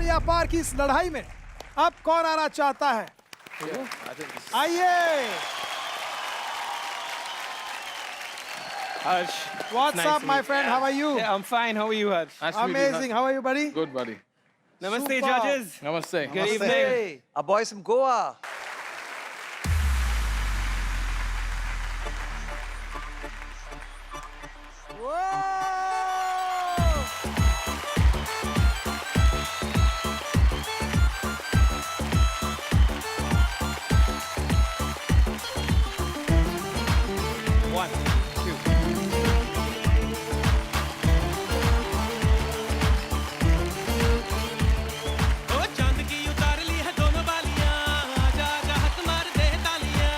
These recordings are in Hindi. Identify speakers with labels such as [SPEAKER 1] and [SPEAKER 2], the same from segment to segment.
[SPEAKER 1] या पार की इस लड़ाई में अब कौन आना चाहता है? आइए।
[SPEAKER 2] Harsh.
[SPEAKER 1] What's
[SPEAKER 2] nice
[SPEAKER 1] up,
[SPEAKER 2] to
[SPEAKER 1] my
[SPEAKER 2] meet
[SPEAKER 1] friend? How are you?
[SPEAKER 2] Yeah, I'm fine. How are you, Harsh?
[SPEAKER 3] Nice to meet you.
[SPEAKER 1] Amazing. How are you, buddy?
[SPEAKER 3] Good, buddy.
[SPEAKER 2] Namaste,
[SPEAKER 1] Super.
[SPEAKER 2] judges.
[SPEAKER 3] Namaste.
[SPEAKER 2] Good evening.
[SPEAKER 4] Hey, our boys from Goa.
[SPEAKER 2] One, two.
[SPEAKER 5] ओ चांद की उतार ली है दोनों बालियां आजा आजा हाथ मार दे तालियां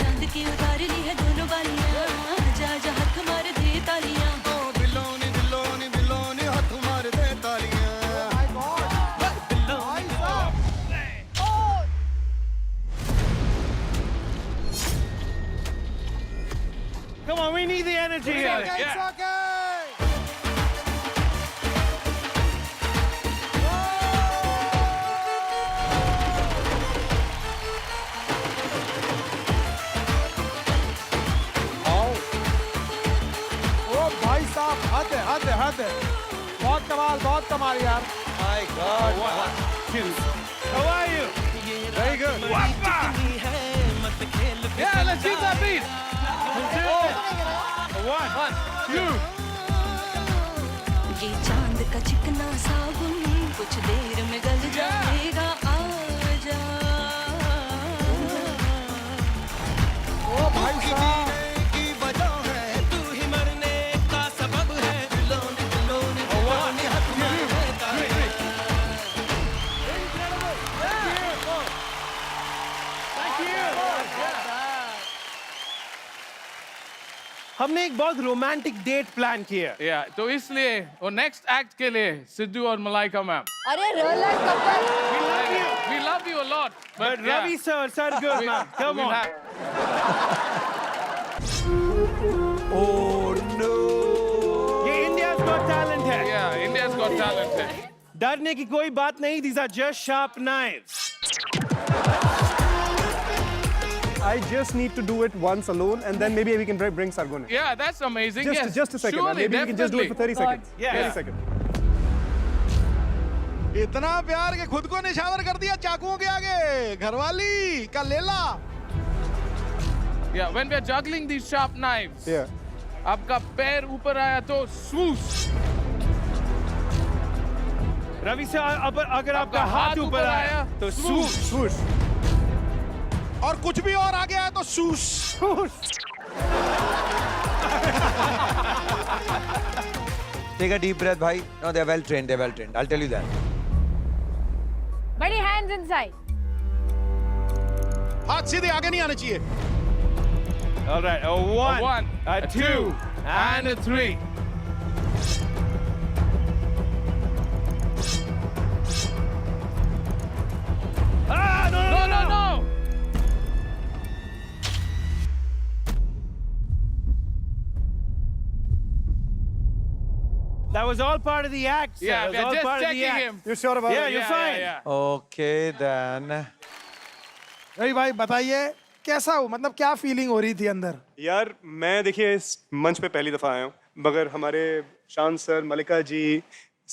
[SPEAKER 6] चांद की उतार ली है दोनों बालियां आजा आजा हाथ मार दे तालियां
[SPEAKER 5] दिलों ने हाथ मार दे तालियां
[SPEAKER 2] Come on, we need the energy here.
[SPEAKER 1] It's okay. ओ भाई साहब, हद है, हद है, हद है। बहुत कमाल यार।
[SPEAKER 4] My God.
[SPEAKER 2] How are you?
[SPEAKER 4] Very good.
[SPEAKER 5] मत खेल
[SPEAKER 3] Yeah, let's keep that beat.
[SPEAKER 2] One, two.
[SPEAKER 6] ये चांद का चिकना साबुन कुछ देर में गल जाएगा आजा
[SPEAKER 1] ओ भाई साहब।
[SPEAKER 5] की वजह है तू ही मरने का सबब है दिलों ने हाथ मार दे तालियां
[SPEAKER 2] हमने एक बहुत रोमांटिक डेट प्लान किया।
[SPEAKER 3] Yeah, तो इसलिए वो next act के लिए सिद्धू और मलाइका मैम.
[SPEAKER 7] अरे real couple
[SPEAKER 3] We love you a lot.
[SPEAKER 2] But
[SPEAKER 3] yeah,
[SPEAKER 2] Ravi sir, good man. Come
[SPEAKER 3] we'll
[SPEAKER 2] on.
[SPEAKER 3] have-
[SPEAKER 4] Oh no.
[SPEAKER 2] ये India's got talent है।
[SPEAKER 3] Yeah, India's got talent है.
[SPEAKER 2] डरने की कोई बात नहीं। These are just sharp knives.
[SPEAKER 8] I just need to do it once alone, and then maybe we can bring Sargun in.
[SPEAKER 3] Yeah, that's amazing. Yes,
[SPEAKER 8] Just a second.
[SPEAKER 3] Surely,
[SPEAKER 8] Maybe we can just do it for 30 seconds.
[SPEAKER 2] Yeah.
[SPEAKER 8] 30 seconds.
[SPEAKER 1] इतना प्यार के खुद को निछावर कर दिया चाकुओं के आगे। घरवाली का लेला।
[SPEAKER 3] Yeah, when we are juggling these sharp knives,
[SPEAKER 8] Yeah.
[SPEAKER 3] आपका पैर ऊपर आया तो swoosh.
[SPEAKER 2] रवि सर, अगर आपका
[SPEAKER 3] आपका
[SPEAKER 2] हाथ
[SPEAKER 3] हाथ
[SPEAKER 2] ऊपर आया तो
[SPEAKER 3] swoosh.
[SPEAKER 2] swoosh.
[SPEAKER 1] और कुछ भी और आगे आया तो शूश।
[SPEAKER 4] Take a deep breath, bhai. No, they're well trained. They're well trained. I'll tell you that.
[SPEAKER 7] बड़ी हैंड्स इनसाइड
[SPEAKER 1] हाथ सीधे आगे नहीं आने चाहिए।
[SPEAKER 2] All right, a one,
[SPEAKER 3] A 1,
[SPEAKER 2] a
[SPEAKER 3] a
[SPEAKER 2] 2,
[SPEAKER 3] 2, and a 3.
[SPEAKER 2] Ah, no, no,
[SPEAKER 3] No, no, no.
[SPEAKER 2] That was all part of the act, sir.
[SPEAKER 3] Yeah,
[SPEAKER 2] It
[SPEAKER 3] we
[SPEAKER 2] was
[SPEAKER 3] are
[SPEAKER 2] all
[SPEAKER 3] just
[SPEAKER 2] part of the
[SPEAKER 3] checking
[SPEAKER 2] act.
[SPEAKER 3] him.
[SPEAKER 8] You sure about
[SPEAKER 2] Yeah,
[SPEAKER 8] it?
[SPEAKER 2] you're fine.
[SPEAKER 4] Okay, then.
[SPEAKER 1] Ravi भाई बताइए कैसा हो, मतलब क्या फीलिंग हो रही थी अंदर?
[SPEAKER 8] यार मैं देखिए इस मंच पे पहली दफा आया हूँ, मगर हमारे Shaan sir, Malika ji,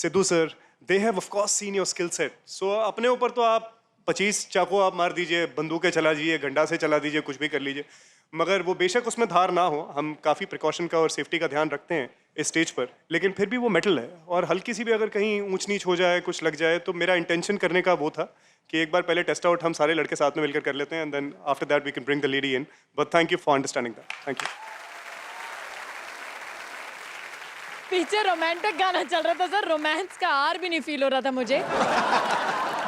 [SPEAKER 8] Sidhu sir, they have of course seen your skill set. So अपने ऊपर तो आप 25 चाकू आप मार दीजिए, बंदूकें चला दीजिए, गंडा से चला दीजिए, कुछ भी कर लीजिए, मगर वो बेशक उसमें धार ना हो. हम काफ़ी प्रिकॉशन का और सेफ्टी का ध्यान रखते हैं इस स्टेज पर, लेकिन फिर भी वो मेटल है और हल्की सी भी अगर कहीं ऊंच नीच हो जाए, कुछ लग जाए, तो मेरा इंटेंशन करने का वो था कि एक बार पहले टेस्ट आउट हम सारे लड़के साथ में मिलकर कर लेते हैं, and then after that we can bring the lady in. But thank you for understanding that. Thank you.
[SPEAKER 7] पीछे रोमांटिक गाना चल रहा था सर, रोमांस का आर भी नहीं फील हो रहा था मुझे।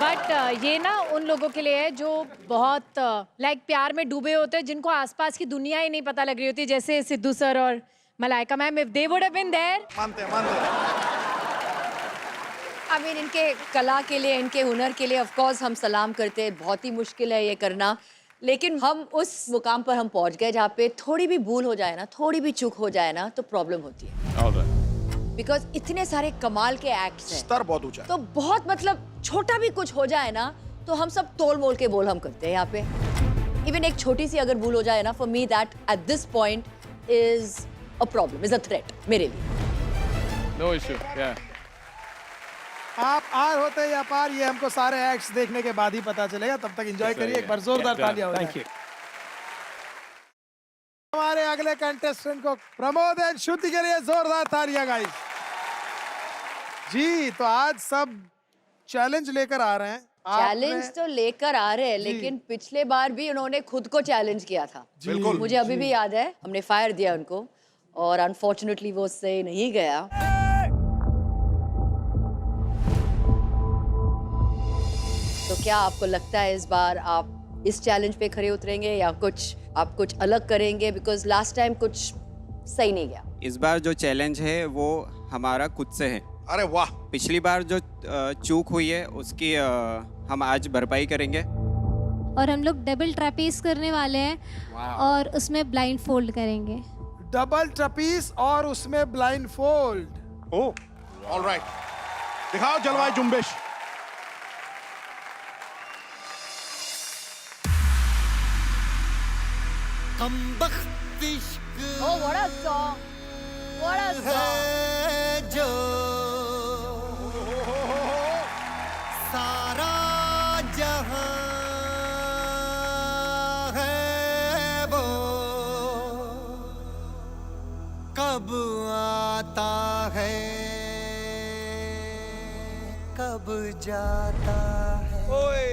[SPEAKER 7] बट ये ना उन लोगों के लिए है जो बहुत लाइक प्यार में डूबे होते हैं, जिनको आसपास की दुनिया ही नहीं पता लग रही होती, जैसे सिद्धू सर और Malaika ma'am. If they would have been there,
[SPEAKER 1] मानते हैं, मानते हैं।
[SPEAKER 9] आई मीन इनके कला के लिए, इनके हुनर के लिए ऑफ कोर्स हम सलाम करते हैं. बहुत ही मुश्किल है ये करना, लेकिन हम उस मुकाम पर हम पहुंच गए जहाँ पे थोड़ी भी भूल हो जाए ना, थोड़ी भी चूक हो जाए ना, तो प्रॉब्लम होती है.
[SPEAKER 3] All right.
[SPEAKER 9] बिकॉज इतने सारे कमाल के एक्ट्स हैं,
[SPEAKER 1] स्तर बहुत ऊंचा है।
[SPEAKER 9] तो बहुत मतलब छोटा भी कुछ हो जाए ना तो हम सब तोल मोल के बोल हम करते हैं यहाँ पे। इवन एक छोटी सी अगर भूल हो जाए ना, for me that at this point is a problem, is a threat मेरे लिए।
[SPEAKER 3] No issue. Yeah.
[SPEAKER 2] आप आर होते या पार, ये हमको सारे एक्ट्स देखने के बाद ही पता चलेगा। तब तक एंजॉय करिए, एक बार जोरदार तालियां हो जाए। Thank you. हमारे अगले कंटेस्टेंट को प्रमोद एंड श्रुति के लिए जोरदार तालियां गाइस। जी, तो आज सब चैलेंज लेकर आ रहे हैं।
[SPEAKER 9] चैलेंज तो लेकर आ रहे हैं, लेकिन पिछले बार भी उन्होंने खुद को चैलेंज किया था।
[SPEAKER 1] बिल्कुल।
[SPEAKER 9] मुझे अभी भी याद है, हमने फायर दिया उनको और अनफॉर्चुनेटली वो उससे नहीं गया। तो क्या आपको लगता है इस बार आप इस चैलेंज पे खरे उतरेंगे या आप कुछ अलग करेंगे? बिकॉज लास्ट टाइम कुछ सही नहीं गया।
[SPEAKER 10] इस बार जो चैलेंज है वो हमारा खुद से है।
[SPEAKER 1] अरे वाह।
[SPEAKER 10] पिछली बार जो चूक हुई है उसकी हम आज भरपाई करेंगे।
[SPEAKER 11] और हम लोग डबल ट्रैपीज करने वाले हैं और उसमें ब्लाइंड फोल्ड करेंगे।
[SPEAKER 2] डबल ट्रपीज और उसमें ब्लाइंड फोल्ड।
[SPEAKER 1] ओह ऑलराइट, दिखाओ जलवायु जुम्बिश।
[SPEAKER 9] Oh, what a song! What a song!
[SPEAKER 5] जो सारा जहां है वो कब आता है कब जाता है।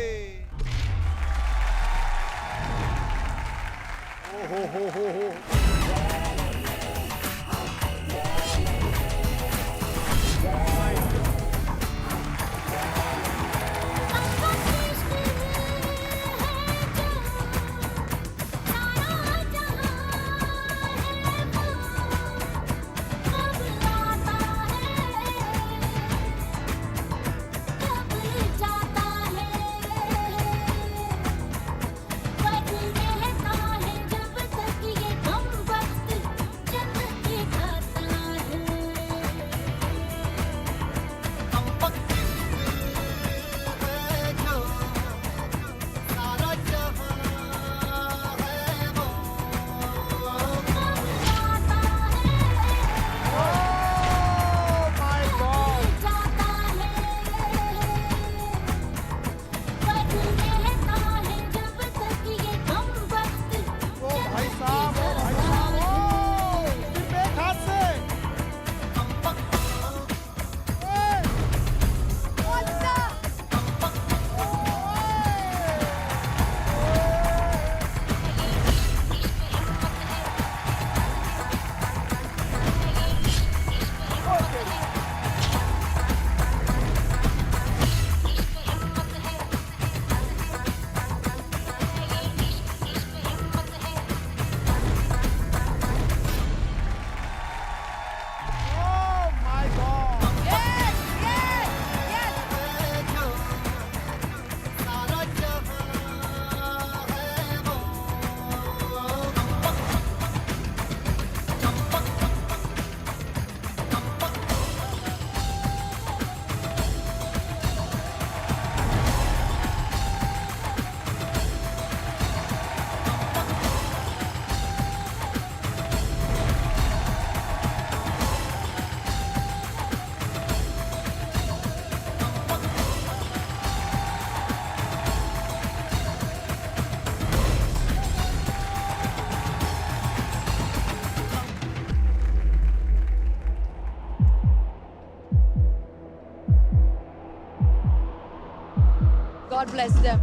[SPEAKER 9] God bless them.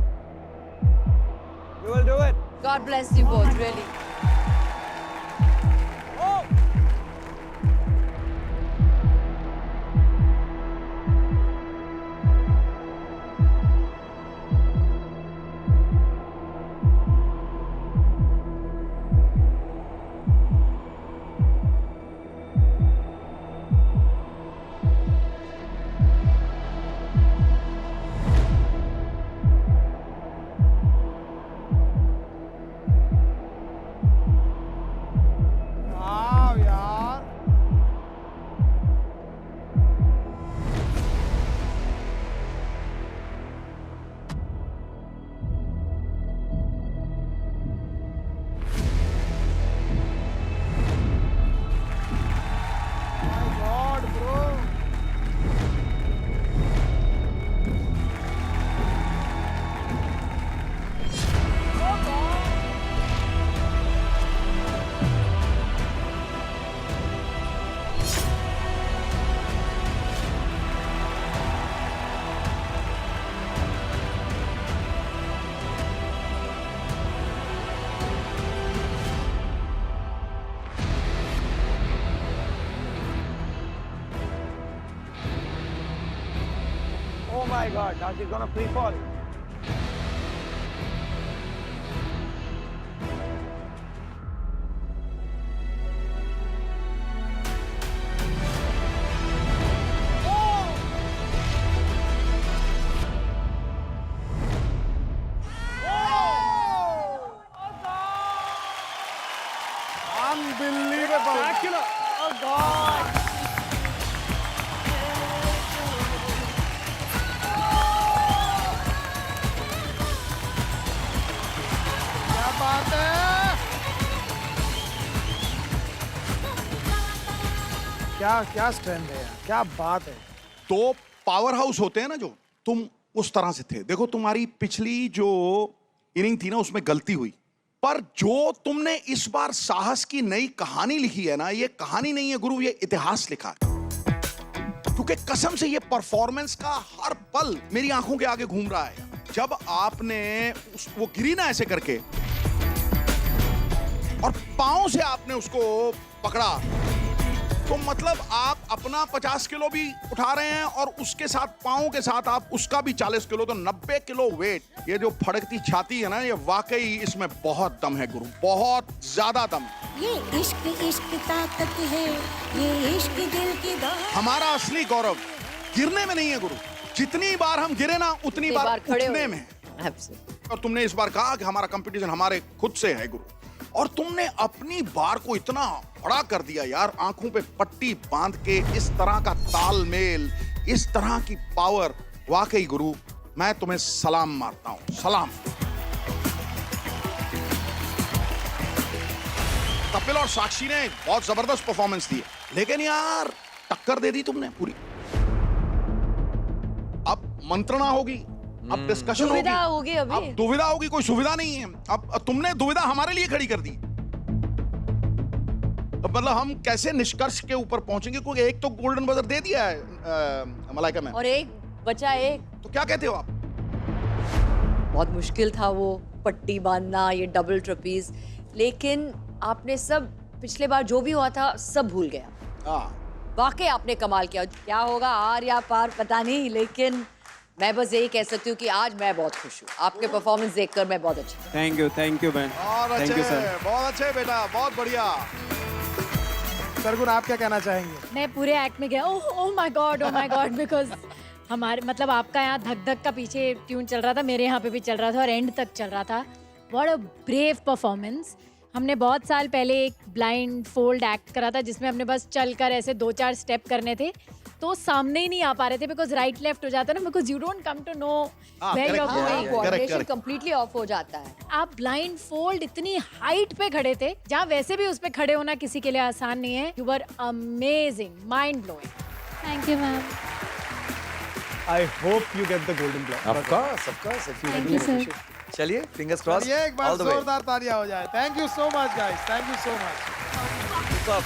[SPEAKER 4] You will do it.
[SPEAKER 9] God bless you both, really.
[SPEAKER 4] my God, now she's gonna free fall.
[SPEAKER 2] Unbelievable. Oh God. क्या बात है? क्या स्ट्रेंथ है यार, क्या बात है।
[SPEAKER 1] तो पावर हाउस होते हैं ना, जो तुम उस तरह से थे। देखो तुम्हारी पिछली जो इनिंग थी ना, उसमें गलती हुई, पर जो तुमने इस बार साहस की नई कहानी लिखी है ना, ये कहानी नहीं है गुरु, ये इतिहास लिखा है। क्योंकि कसम से ये परफॉर्मेंस का हर पल मेरी आंखों के आगे घूम रहा है। जब आपने वो गिरी ना ऐसे करके और पांव से आपने उसको पकड़ा, तो मतलब आप अपना 50 किलो भी उठा रहे हैं और उसके साथ पांव के साथ आप उसका भी 40 किलो, तो 90 किलो वेट। ये जो फड़कती छाती है ना, ये वाकई इसमें बहुत दम है गुरु, बहुत ज्यादा दम।
[SPEAKER 6] ये इश्क इश्क ताकत है, ये इश्क दिल की दौलत।
[SPEAKER 1] हमारा असली गौरव गिरने में नहीं है गुरु, जितनी बार हम गिरे ना उतनी बार उठने में है। और तुमने इस बार कहा कि हमारा कंपटीशन हमारे खुद से है गुरु, और तुमने अपनी बार को इतना बड़ा कर दिया यार, आंखों पे पट्टी बांध के इस तरह का तालमेल, इस तरह की पावर। वाकई गुरु, मैं तुम्हें सलाम मारता हूं, सलाम। कपिल और साक्षी ने बहुत जबरदस्त परफॉर्मेंस दी है, लेकिन यार टक्कर दे दी तुमने पूरी। अब मंत्रणा होगी, अब डिस्कशन
[SPEAKER 9] होगी,
[SPEAKER 1] अब दुविधा होगी, कोई सुविधा नहीं है। अब तुमने दुविधा हमारे लिए खड़ी कर दी। अब मतलब हम कैसे निष्कर्ष के ऊपर पहुंचेंगे, क्योंकि एक तो गोल्डन बजर दे दिया है मलाइका मैम,
[SPEAKER 9] और एक बचा एक।
[SPEAKER 1] तो क्या कहते हो आप?
[SPEAKER 9] बहुत मुश्किल था वो पट्टी बांधना, ये डबल ट्रपीज, लेकिन आपने सब पिछले बार जो भी हुआ था सब भूल गया। वाकई आपने कमाल किया। क्या होगा आर या पार पता नहीं, लेकिन मैं बस यही कह सकती हूँ कि आज मैं बहुत खुश हूँ। आपके परफॉर्मेंस देखकर मैं बहुत अच्छा।
[SPEAKER 10] Thank you ma'am, thank you sir.
[SPEAKER 1] बहुत अच्छे बेटा, बहुत बढ़िया।
[SPEAKER 2] सरगुण, आप क्या कहना चाहेंगे?
[SPEAKER 7] मैं पूरे एक्ट में गया, ओह माय गॉड बिकॉज हमारे मतलब आपका यहाँ धक धक का पीछे ट्यून चल रहा था, मेरे यहाँ पे भी चल रहा था और एंड तक चल रहा था। What a brave performance. हमने बहुत साल पहले एक ब्लाइंड फोल्ड एक्ट करा था, जिसमें हमने बस चलकर ऐसे 2-4 स्टेप करने थे, तो सामने ही नहीं आ पा रहे थे, बिकॉज राइट लेफ्ट हो जाता है ना, because you don't come to know where you are going.
[SPEAKER 9] Coordination completely off हो जाता है।
[SPEAKER 7] आप ब्लाइंड फोल्ड इतनी हाइट पे खड़े थे, जहाँ वैसे भी उस पे खड़े होना किसी के लिए आसान नहीं है। You were amazing, mind blowing.
[SPEAKER 11] Thank you ma'am.
[SPEAKER 8] I hope you get the golden ball.
[SPEAKER 4] Of course, of course. If you
[SPEAKER 11] Thank
[SPEAKER 4] do,
[SPEAKER 11] you, sir.
[SPEAKER 4] चलिए, fingers crossed.
[SPEAKER 2] ये एक बार
[SPEAKER 4] All the way.
[SPEAKER 2] जोरदार तालियां हो जाए। Thank you so much guys, thank you so much.
[SPEAKER 4] Superb.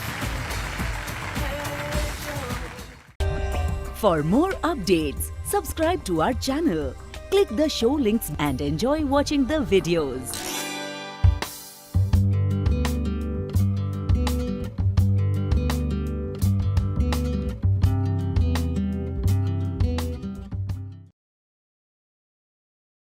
[SPEAKER 12] For more updates, subscribe to our channel, click the show links and enjoy watching the videos.